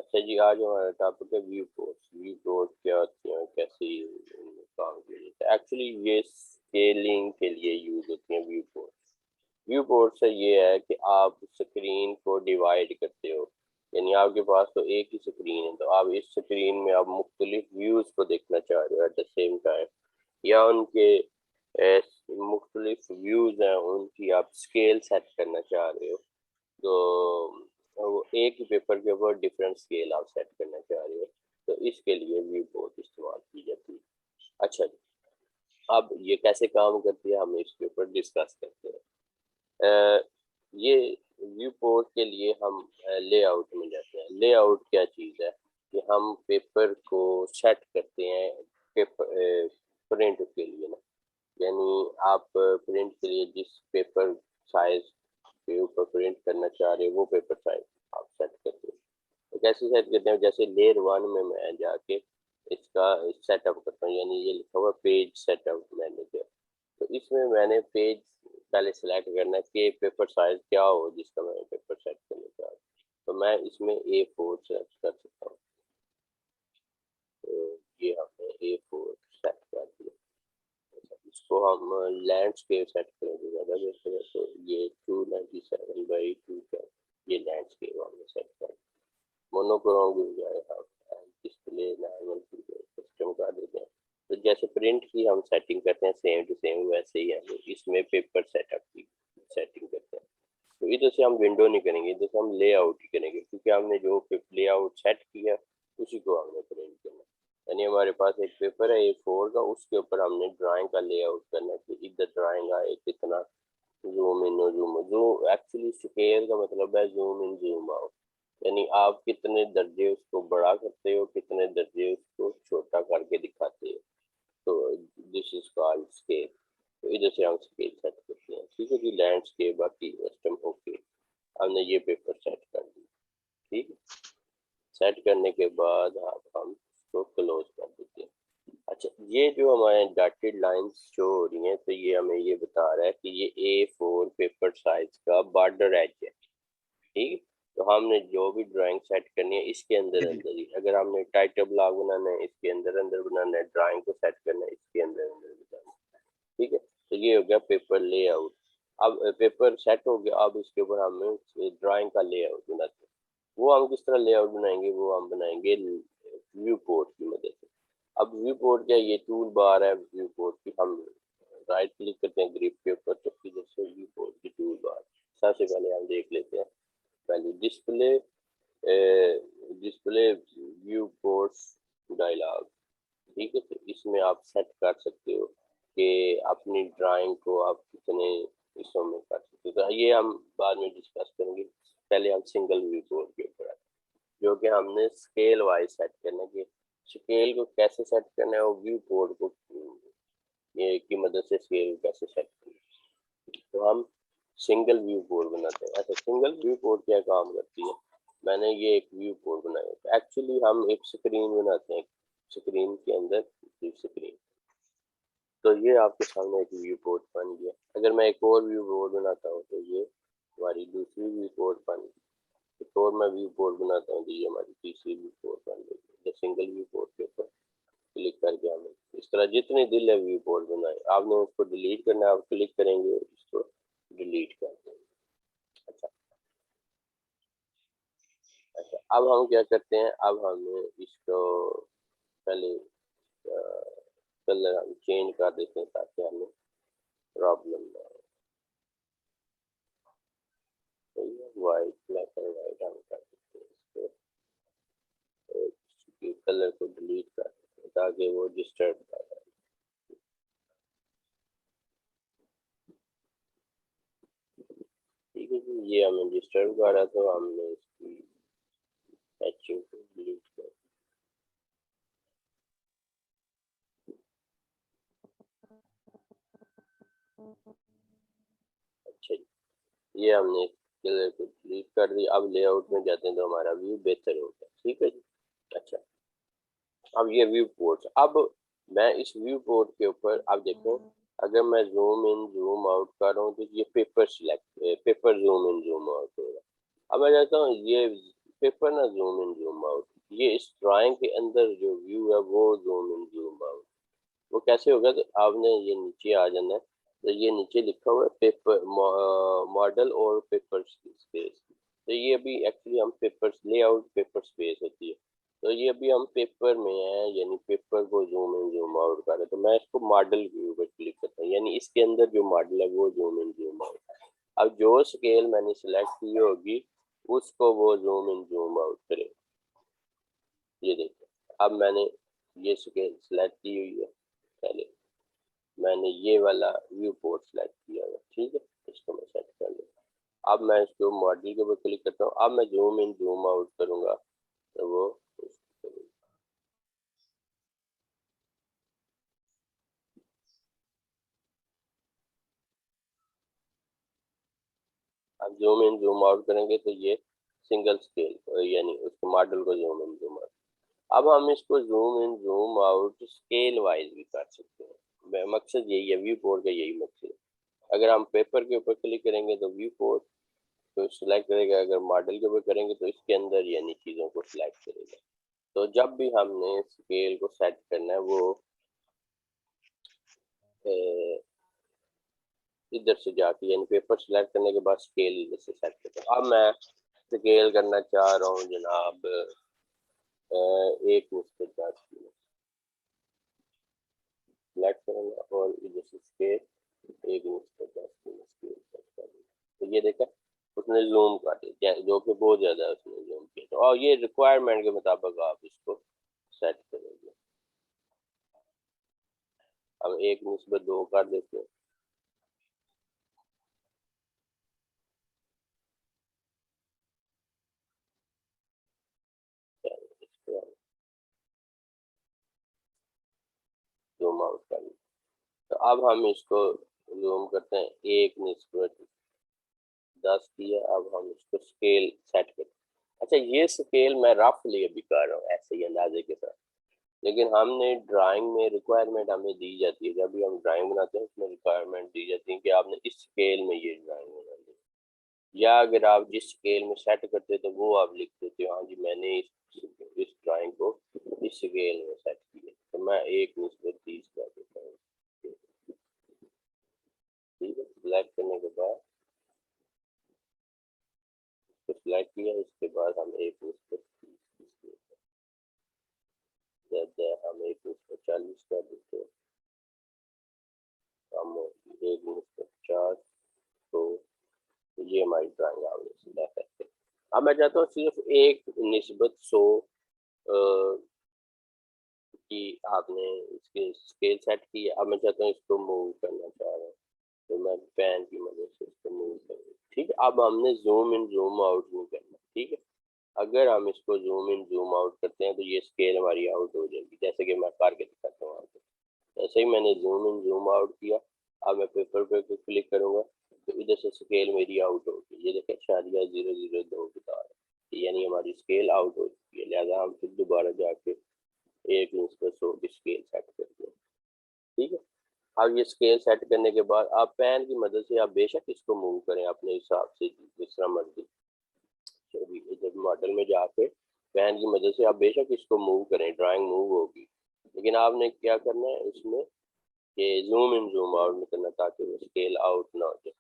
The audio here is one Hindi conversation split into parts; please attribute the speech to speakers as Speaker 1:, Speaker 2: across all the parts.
Speaker 1: अच्छा जी, आज हमारा टॉपिक है व्यू पोर्ट्स। व्यू पोर्ट क्या होती हैं, कैसे काम किया जाता है। एक्चुअली ये स्केलिंग के लिए यूज होती हैं व्यू पोर्ट। व्यू पोर्ट से ये है कि आप स्क्रीन को डिवाइड करते हो, यानी आपके पास तो एक ही स्क्रीन है, तो आप इस स्क्रीन में आप मुख्तलिफ व्यूज को देखना चाह रहे हो एट द सेम टाइम, या उनके मुख्तलिफ व्यूज हैं उनकी आप स्केल सेट करना चाह रहे हो। तो वो एक ही पेपर के ऊपर डिफरेंट स्केल आप सेट करना चाह रहे हो, तो इसके लिए व्यू पोर्ट इस्तेमाल की जाती है। अच्छा जी, अब ये कैसे काम करती है हम इसके ऊपर डिस्कस करते हैं। ये व्यू पोर्ट के लिए हम लेआउट में जाते हैं। लेआउट क्या चीज़ है कि हम पेपर को सेट करते हैं पेपर प्रिंट के लिए ना, यानी आप प्रिंट के लिए जिस पेपर साइज के ऊपर प्रिंट करना चाह रहे हो वो पेपर साइज आप सेट करते हो। तो कैसे सेट करते हैं, जैसे लेयर 1 में मैं जाके इसका सेटअप करता हूँ, यानी ये लिखा हुआ पेज सेटअप मैनेजर। तो इसमें मैंने पेज पहले सेलेक्ट करना है कि पेपर साइज क्या हो जिसका मैं पेपर सेट करना चाह रहा हूँ। तो मैं इसमें A4 सेलेक्ट कर सकता हूँ। तो ये हमने A4 सेट कर दिया। इसको हम लैंडस्केप सेट करेंगे ज़्यादा बेहतर है, तो ये 297/210 ये लैंडस्केप हमने सेट कर। मोनोक्रोम की बजाय हम डिस्प्ले नॉर्मल सिस्टम कर देते हैं। तो जैसे प्रिंट की हम सेटिंग करते हैं सेम टू सेम, वैसे ही हम इसमें पेपर सेटअप की सेटिंग करते हैं। तो इधर से हम विंडो नहीं करेंगे, इधर से हम लेआउट ही करेंगे, क्योंकि हमने जो लेआउट सेट किया उसी को हमने प्रिंट करना। यानी हमारे पास एक पेपर है A4 का, उसके ऊपर हमने ड्राइंग का लेआउट करना है कि इधर ड्राइंग आए, कितना जूम इन और जूम आउट। जो एक्चुअली स्केल का मतलब है जूम इन जूम आउट, यानी आप कितने दर्जे उसको बड़ा करते हो, कितने दर्जे उसको छोटा करके दिखाते हो। तो दिस इज कॉल्ड स्केल। तो इधर से हम स्केल सेट करते हैं। ठीक है जी, लैंडस्केप बाकी कस्टम होके हमने ये पेपर सेट कर दिया। ठीक है, सेट करने के बाद आप हम इसको क्लोज कर देते हैं। अच्छा, ये जो हमारे डॉटेड लाइंस शो हो रही हैं, तो ये हमें ये बता रहा है कि ये A4 पेपर साइज का बॉर्डर एज है। ठीक, तो हमने जो भी ड्राइंग सेट करनी है इसके अंदर अंदर ही, अगर हमने टाइटल ब्लॉक बनाना है इसके अंदर अंदर बनाना है, ड्राइंग को सेट करना है इसके अंदर अंदर बनाना है। ठीक है, तो ये हो गया पेपर लेआउट। अब पेपर सेट हो गया, अब इसके ऊपर हमें ड्राइंग का लेआउट बनाते हैं। वो हम किस तरह लेआउट बनाएंगे, वो हम बनाएंगे व्यू पोर्ट की मदद से। अब व्यू पोर्ट क्या, ये टूल बार है व्यू पोर्ट की, हम राइट क्लिक करते हैं ग्रिप के ऊपर, तो इधर से व्यू पोर्ट की टूल बार सबसे पहले हम देख लेते हैं। पहले display display viewports dialog. ठीक है, तो इसमें आप सेट कर सकते हो कि अपनी ड्राइंग को आप कितने हिस्सों में कर सकते हो। तो ये हम बाद में डिस्कस करेंगे, पहले हम सिंगल व्यू पोर्ट के ऊपर, जो कि हमने स्केल वाइज सेट करना है कि स्केल को कैसे सेट करना है और व्यू पोर्ट को ये की मदद से स्केल कैसे सेट करना है। तो हम सिंगल व्यू पोर्ट बनाते हैं। अच्छा, सिंगल व्यू पोर्ट क्या काम करती है, मैंने ये एक व्यू पोर्ट बनाया। तो एक्चुअली हम एक स्क्रीन बनाते हैं, स्क्रीन के अंदर स्क्रीन। तो ये आपके सामने एक व्यू पोर्ट बन गया। अगर मैं एक और व्यू पोर्ट बनाता हूँ तो ये हमारी दूसरी व्यू पोर्ट बन गई। एक और मैं व्यू पोर्ट बनाता हूँ तो ये हमारी तीसरी व्यू पोर्ट बन गई। सिंगल व्यू पोर्ट के ऊपर क्लिक करके हमें इस तरह जितने दिल है व्यू पोर्ट बनाए, आपने उसको डिलीट करना है, आप क्लिक करेंगे इसको डिलीट कर देंगे। अच्छा, अच्छा, अब हम क्या करते हैं, अब हमें इसको पहले कलर हम चेंज कर देते हैं ताकि हमें प्रॉब्लम ना हो। तो ये वाइट, ब्लैक एंड वाइट हम कर देते हैं इसको, इसके कलर को डिलीट कर देते हैं ताकि वो डिस्टर्ब ना हो। ठीक है जी, ये हमें डिस्टर्ब कर रहा, तो हमने इसकी हैचिंग को डिलीट कर। अच्छा जी, ये हमने कलर को डिलीट कर दिया। अब लेआउट में जाते हैं तो हमारा व्यू बेहतर होगा। ठीक है जी। अच्छा, अब ये व्यू पोर्ट, अब मैं इस व्यू पोर्ट के ऊपर अब देखो, अगर मैं जूम इन जूम आउट कर रहा हूँ तो ये paper select paper zoom in zoom out होगा। अब मैं चाहता हूँ ये पेपर ना जूम इन जूम आउट, ये इस ड्राइंग के अंदर जो व्यू है वो जूम इन जूम आउट। वो कैसे होगा, तो आपने ये नीचे आ जाना है, तो ये नीचे लिखा हुआ है पेपर मॉडल और पेपर स्पेस। तो ये अभी एक्चुअली हम पेपर लेआउट पेपर स्पेस होती है, तो ये अभी हम पेपर में है, यानी पेपर को जूम इन जूम आउट कर रहे हैं। तो मैं इसको मॉडल व्यू पर क्लिक करता हूँ, यानी इसके अंदर जो मॉडल है वो जूम इन जूम आउट। अब जो स्केल मैंने सिलेक्ट की होगी उसको वो जूम इन जूम आउट करे। ये देखिए, अब मैंने ये स्केल सेलेक्ट की हुई है, पहले मैंने ये वाला व्यू पोर्ट सेलेक्ट किया है, ठीक है, इसको मैं सेट कर लूँ। अब मैं इसको मॉडल के ऊपर क्लिक करता हूँ, अब मैं जूम इन जूम आउट करूँगा तो वो अब जूम इन जूम आउट करेंगे तो ये सिंगल स्केल यानी उसको मॉडल को जूम इन जूम आउट। अब हम इसको zoom in zoom out scale wise भी कर सकते हैं, मकसद यही है, व्यू पोर्ट का यही मकसद है। अगर हम पेपर के ऊपर क्लिक करेंगे तो व्यू पोर्ट तो सिलेक्ट करेगा, अगर मॉडल के ऊपर करेंगे तो इसके अंदर यानी चीज़ों को सिलेक्ट करेगा। तो जब भी हमने स्केल को सेट करना है वो इधर से जाके, यानी पेपर सिलेक्ट करने के बाद स्केल इधर से सेट करता हूँ। अब मैं स्केल करना चाह रहा हूँ जनाब एक मुझ पर सिलेक्ट करूँगा और इधर से स्केल एक मुझ पर स्केल सेट कर दूँगा। तो ये देखा उसने जूम कर दिया, जो कि बहुत ज़्यादा है, उसने जूम किया। तो और ये रिक्वायरमेंट के मुताबिक आप इसको सेट करेंगे। हम एक निस्बत दो कर देते हैं, इसको जूम आउट कर लें। तो अब हम इसको जूम करते हैं, एक निस्बत 10 किया। अब हम इसको स्केल सेट करें। अच्छा, ये स्केल मैं रफली अभी कर रहा हूँ ऐसे ही अंदाजे के साथ, लेकिन हमने ड्राइंग में रिक्वायरमेंट हमें दी जाती है, जब भी हम ड्राइंग बनाते हैं उसमें रिक्वायरमेंट दी जाती है कि आपने इस स्केल में ये ड्राइंग बनानी है, या अगर आप जिस स्केल में सेट करते हो तो वो आप लिख देते हो हाँ जी मैंने इस ड्राइंग को इस स्केल में सेट किया। तो मैं एक निस्बत 30 कर देता हूँ, ठीक है। सिलेक्ट करने के बाद इसको सिलेक्ट किया, इसके बाद हम एक निस्बत 30 हम एक निस्बत 40 कर देते हैं, हम एक निस्बत 4। तो ये हमारी ड्राइंग आपने सीधा करते हैं। अब मैं चाहता हूँ सिर्फ एक निस्बत 100 कि आपने इसके स्केल सेट की है। अब मैं चाहता हूँ इसको मूव करना चाह रहा हूँ, तो मैं पेन की मदद से इसको मूव करूँ, ठीक है। अब हमने जूम इन जूम आउट नहीं करना, ठीक है। अगर हम इसको जूम इन जूम आउट करते हैं तो ये स्केल हमारी आउट हो जाएगी, जैसे कि मैं करके दिखाता हूँ आपको। जैसे ही मैंने जूम इन जूम आउट किया, अब मैं पेपर पे क्लिक करूंगा तो इधर से स्केल मेरी आउट होगी। ये देखें 0.002 बता रहा है, यानी हमारी स्केल आउट हो चुकी है। लिहाजा हम फिर दोबारा जाके एक इंच पर 100 की स्केल सेट करते हैं, ठीक है। अब ये स्केल सेट करने के बाद आप पेन की मदद से आप बेशक इसको मूव करें अपने हिसाब से जिस तरह मर्जी, जब मॉडल में जाके पेन की मदद से आप बेशक इसको मूव करें, ड्राइंग मूव होगी। लेकिन आपने क्या करना है इसमें कि जूम इन जूम आउट नहीं करना, ताकि वो स्केल आउट ना हो जाए।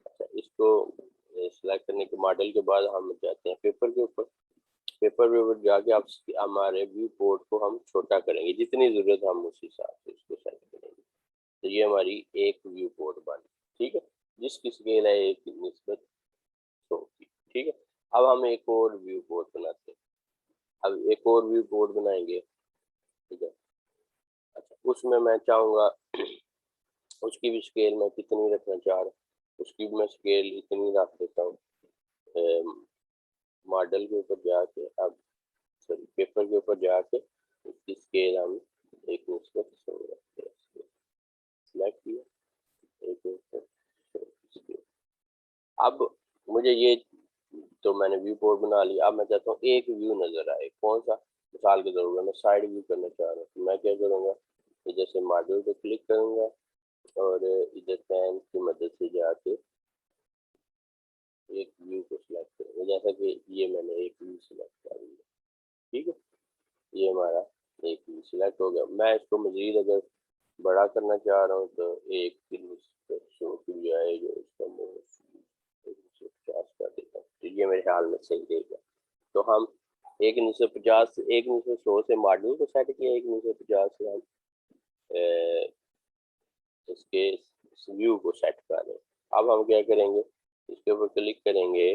Speaker 1: अच्छा, इसको सिलेक्ट करने के मॉडल के बाद हम जाते हैं पेपर के ऊपर। पेपर के ऊपर जाके आप हमारे व्यू पोर्ट को हम छोटा करेंगे, जितनी ज़रूरत हम उस हिसाब से इसको सेट करेंगे। तो ये हमारी एक व्यू पोर्ट बनी, ठीक है, जिसकी स्केल है एक निस्बत 100 की, ठीक है। अब हम एक और व्यू पोर्ट बनाते हैं। अब एक और व्यू पोर्ट बनाएंगे, ठीक है। अच्छा, उसमें मैं चाहूँगा उसकी भी स्केल मैं कितनी रखना चाह रहा हूँ, उसकी भी मैं स्केल इतनी रख देता हूँ। मॉडल के ऊपर जाके, अब सॉरी पेपर के ऊपर जाके उसकी स्केल हम एक निस्बत 100 रखते हैं। सिलेक्ट किया, एक निस्बत 100 स्केल। अब मुझे ये, तो मैंने व्यू पोर्ट बना लिया। अब मैं चाहता हूँ एक व्यू नजर आए, कौन सा, मिसाल के तौर पर मैं साइड व्यू करना चाह रहा हूँ। तो मैं क्या करूँगा, इधर से मॉडल पे क्लिक करूँगा और इधर पेन की मदद से जाके एक व्यू को सिलेक्ट करूँगा। जैसा कि ये मैंने एक व्यू सिलेक्ट कर लिया, ठीक है, ये हमारा एक व्यू सिलेक्ट हो गया। मैं इसको मजीद अगर बड़ा करना चाह रहा हूँ तो एक शो की बजाय जो इसका 150 कर देता हूँ, तो ये मेरे ख्याल में सही रहेगा। तो हम 1950 1900 से मॉडल को सेट किया, 1950 से हम इसके व्यू को सेट कर रहे हैं। अब हम क्या करेंगे, इसके ऊपर क्लिक करेंगे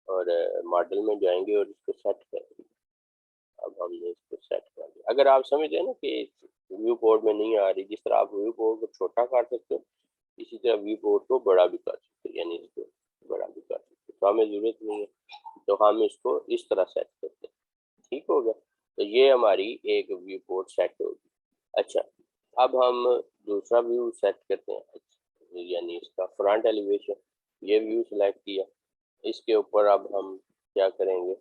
Speaker 1: और मॉडल में जाएंगे और इसको सेट करेंगे। अब हमने इसको सेट कर दिया। अगर आप समझ रहे हैं ना कि व्यू बोर्ड में नहीं आ रही, जिस तरह आप व्यू बोर्ड को छोटा कर सकते हो, इसी तरह व्यू बोर्ड को बड़ा भी कर सकते हो, यानी इसको बड़ा भी कर सकते हो। तो हमें जरूरत नहीं है, तो हम इसको इस तरह सेट करते हैं, ठीक हो गया। तो ये हमारी एक व्यू बोर्ड सेट होगी। अच्छा, अब हम दूसरा व्यू सेट करते हैं, यानी इसका फ्रंट एलिवेशन। ये व्यू सेलेक्ट किया, इसके ऊपर अब हम क्या करेंगे,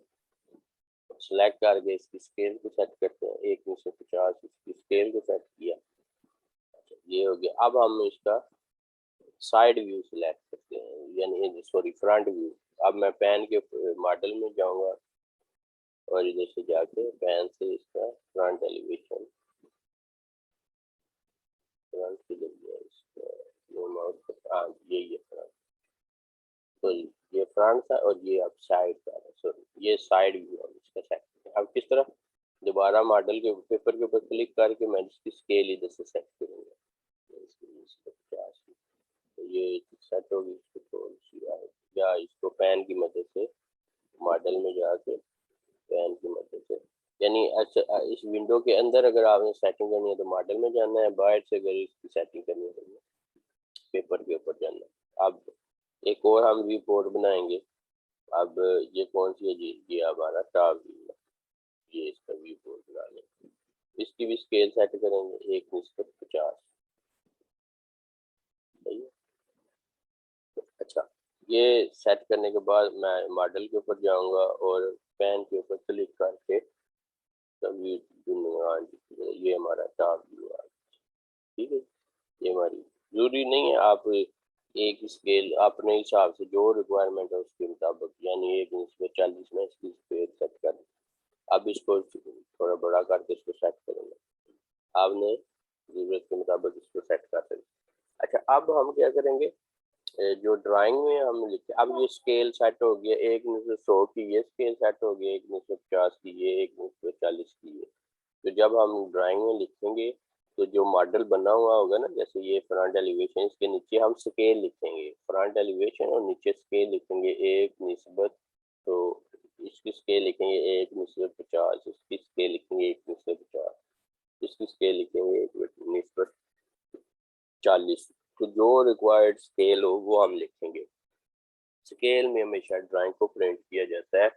Speaker 1: सेलेक्ट करके इसकी स्केल को सेट करते हैं, 1950 इसकी स्केल को सेट किया। अच्छा, ये हो गया। अब हम इसका साइड व्यू सिलेक्ट करते हैं, यानी सॉरी फ्रंट व्यू। अब मैं पैन के मॉडल में जाऊंगा और इधर से जाके पैन से इसका फ्रंट एलिवेशन, फ्रंट की जगह इसका जूम आउट, हाँ यही है फ्रंट। तो ये फ्रंट था और ये अब साइड का है, सॉरी ये साइड व्यू हम इसका सेट करते हैं। अब किस तरह, दोबारा मॉडल के पेपर के ऊपर क्लिक करके मैं इसकी स्केल इधर से सेट करूँगा, तो ये सेट होगी। इसको थोड़ी सी या इसको पैन की मदद से मॉडल में जाके पैन की मदद से, यानी अच्छा इस विंडो के अंदर अगर आपने सेटिंग करनी है तो मॉडल में जाना है, बाहर से अगर इसकी सेटिंग करनी है तो पेपर के ऊपर जाना है। अब एक और हम व्यू बोर्ड बनाएंगे। अब ये कौन सी है जी, ये हमारा टॉप व्यू है, ये इसका व्यू बोर्ड बना लेंगे। इसकी भी स्केल सेट करेंगे 1:50, सही है। अच्छा, ये सेट करने के बाद मैं मॉडल के ऊपर जाऊंगा और पैन के ऊपर क्लिक करके तभी ये हमारा टॉप व्यू आ गया, ठीक है। ये हमारी जरूरी नहीं है, आप एक स्केल अपने हिसाब से जो रिक्वायरमेंट है उसके मुताबिक, यानी 1:40 में इसकी स्केल सेट कर। अब इसको थोड़ा बड़ा करके इसको सेट करेंगे, आपने जरूरत के मुताबिक इसको सेट कर सकते। अच्छा, अब हम क्या करेंगे, जो ड्राइंग में हम लिखे, अब ये स्केल सेट हो गया, 1:100 की ये स्केल सेट हो गया, 1:50 की ये, 1:40 की ये। तो जब हम ड्राइंग में लिखेंगे तो जो मॉडल बना हुआ होगा ना, जैसे ये फ्रंट एलिवेशन, इसके नीचे हम स्केल लिखेंगे, फ्रंट एलिवेशन और नीचे स्केल लिखेंगे 1:, तो इसकी स्केल लिखेंगे 1:50, इसकी स्केल लिखेंगे 1:50, इसकी स्केल लिखेंगे 1:40। तो जो रिक्वायर्ड स्केल हो वो हम लिखेंगे। स्केल में हमेशा ड्राइंग को प्रिंट किया जाता है,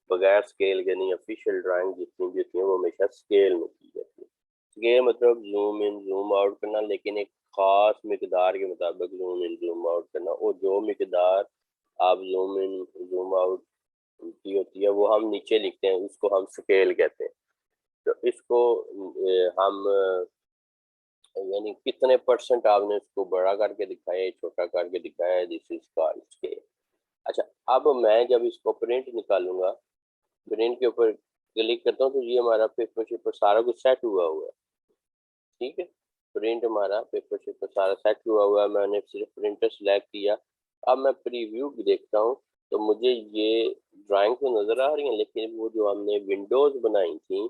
Speaker 1: बगैर स्केल के नहीं। ऑफिशियल ड्राइंग जितनी भी होती है वो हमेशा स्केल में की जाती है। स्केल मतलब जूम इन जूम आउट करना, लेकिन एक खास मिकदार के मुताबिक जूम इन जूम आउट करना, और जो मिकदार आप जूम इन जूम आउट की होती है वो हम नीचे लिखते हैं, उसको हम स्केल कहते हैं। तो इसको हम यानी कितने परसेंट आपने उसको बड़ा करके दिखाया है, छोटा करके दिखाया है, दिस इज कॉल्ड स्केल। अच्छा, अब मैं जब इसको प्रिंट निकालूंगा, प्रिंट के ऊपर क्लिक करता हूँ तो ये हमारा पेपर शेपर सारा कुछ सेट हुआ हुआ है, ठीक है। प्रिंट हमारा पेपर शेपर सारा सेट हुआ हुआ है, मैंने सिर्फ प्रिंटर सेलेक्ट किया। अब मैं प्रीव्यू भी देखता हूँ तो मुझे ये ड्राइंग तो नज़र आ रही है, लेकिन वो जो हमने विंडोज़ बनाई थी,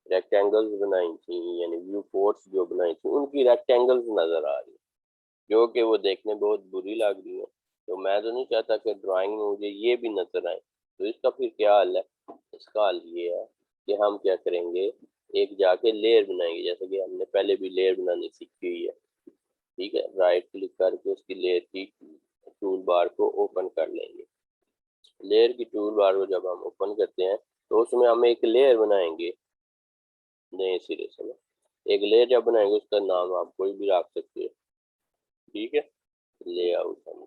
Speaker 1: रेक्टेंगल्स बनाई थी, यानी व्यू पोर्ट्स जो बनाई थी, उनकी रेक्टेंगल्स नज़र आ रही है, जो कि वो देखने बहुत बुरी लग रही है। तो मैं तो नहीं चाहता कि ड्राइंग में मुझे ये भी नजर आए। तो इसका फिर क्या हल है, इसका हल ये है कि हम क्या करेंगे, एक जाके लेयर बनाएंगे, जैसे कि हमने पहले भी लेयर बनानी सीखी हुई है, ठीक है। राइट क्लिक करके उसकी लेयर की टूल बार को ओपन कर लेंगे। लेयर की टूल बार को जब हम ओपन करते हैं तो उसमें हम एक लेयर बनाएंगे नए सिरे से ना। एक लेयर जब बनाएंगे उसका नाम आप कोई भी रख सकते हो, ठीक है। लेआउट हम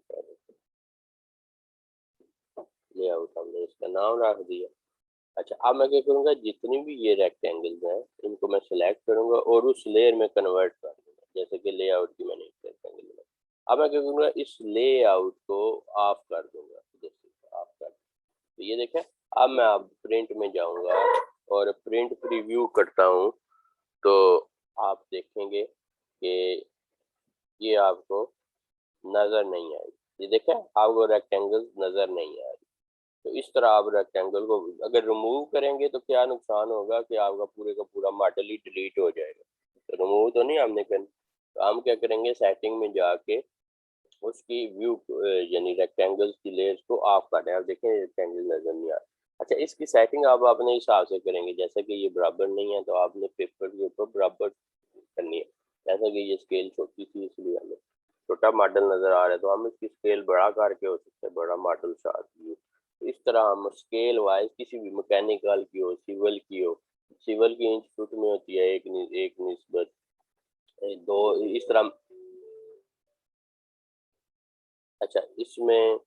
Speaker 1: लेआउट हमने इसका नाम रख दिया। अच्छा, अब मैं क्या करूँगा, जितनी भी ये रेक्टेंगल्स हैं इनको मैं सिलेक्ट करूँगा और उस लेयर में कन्वर्ट कर दूँगा, जैसे कि लेआउट की मैंने एक रेक्टेंगल बनाया। अब मैं क्या करूँगा, इस लेआउट को ऑफ कर दूँगा, जैसे ऑफ कर, तो ये देखें, अब मैं आप प्रिंट में जाऊंगा और प्रिंट प्रीव्यू करता हूँ, तो आप देखेंगे कि ये आपको नजर नहीं आएगी। ये देखें, आपको रेक्टेंगल नजर नहीं आ रही। तो इस तरह आप रेक्टेंगल को अगर रिमूव करेंगे तो क्या नुकसान होगा कि आपका पूरे का पूरा मॉडल ही डिलीट हो जाएगा। तो रिमूव तो नहीं हमने करना, तो हम क्या करेंगे, सेटिंग में जाके उसकी व्यू यानी रेक्टेंगल्स की लेयर्स को ऑफ कर दें। आप देखें रेक्टेंगल नजर नहीं आ रहा। अच्छा, इसकी सेटिंग आप अपने हिसाब से करेंगे, जैसे कि ये बराबर नहीं है तो आपने पेपर के ऊपर बराबर करनी है। जैसा कि ये स्केल छोटी थी इसलिए हमें छोटा मॉडल नजर आ रहा है, तो हम इसकी स्केल बड़ा करके हो सकते हैं बड़ा मॉडल शार्ट व्यू। तो इस तरह हम स्केल वाइज किसी भी मैकेनिकल की हो, सिविल की हो, सिविल की इंच फुट में होती है एक निस्बत दो, इस तरह। अच्छा, इसमें